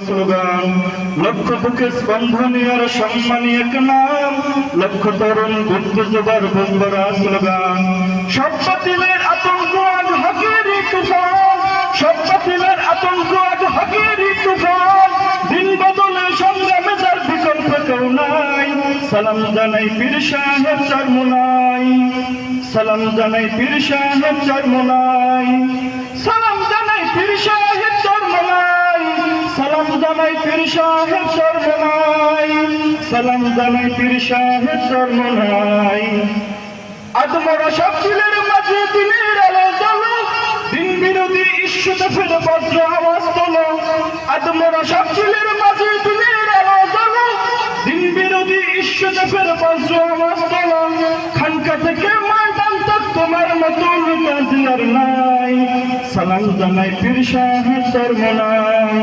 Slogan লক্ষ বুকে স্পন্দনী আর সম্মানী এক নাম, লক্ষ তরুণ বুদ্ধযোগার বন্ধরা স্লোগান। সব বাতিলের আতঙ্ক আজ হকেরই তুফান, সব বাতিলের আতঙ্ক আজ হকেরই তুফান। দিন বদলে সংগ্রামে যার বিকল্প কেউ নাই, সালাম জানাই পীর সাহেব চরমোনাই, সালাম জানাই পীর সাহেব চরমোনাই, সালাম জানাই পীর সাহেব চরমোনাই, সালাম জানাই পীর সাহেব চরমোনাই, সালাম জানাই পীর সাহেব চরমোনাই। আজ মোরা সব ছিলের মাঝে দিনের আলো জ্বলো, দিন বিরোধী ইস্যুতে ফের বজ্র আওয়াজ তোলো। আজ মোরা সব ছিলের মাঝে দিনের আলো জ্বলো, দিন বিরোধী ইস্যুতে ফের বজ্র আওয়াজ তোলো। খানকা থেকে ময়দান তক তোমার মতো নেতা আর নাই, সালাম জানাই পীর সাহেব চরমোনাই,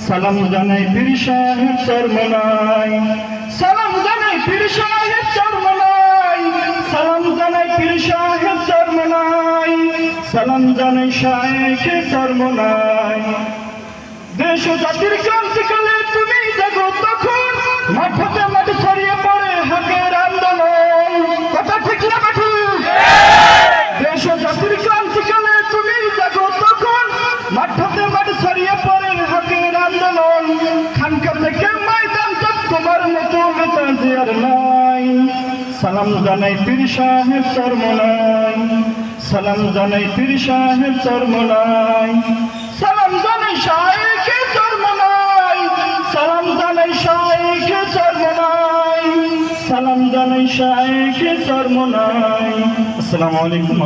সালাম জানাই পীর সাহেব চরমোনাই, সালাম জানাই পীর সাহেব চরমোনাই, সালাম জানাই পীর সাহেব চরমোনাই, সালাম জানাই শায়েখে চরমোনাই। দেশ ও জাতির ক্রান্তিকালে তুমি জাগো তখন, মাঠে মাঠে ছড়িয়ে পড়ে হকের আন্দোলন। কথা ঠিক না ঠিক? দেশ ও জাতির ক্রান্তিকালে তুমি জাগো তখন, মাঠে মাঠে ছড়িয়ে পড়ে হকের আন্দোলন। খানকা থেকে ময়দান তক তোমার মতো নেতা যে আর নাই, সালাম জানাই পীর সাহেব চরমোনাই, সালাম জানাই পীর সাহেব চরমোনাই, সালাম জানাই শায়েখে চরমোনাই, সালাম জানাই শায়েখে চরমোনাই, সালাম জানাই শায়েখে চরমোনাই। আসসালামু আলাইকুম।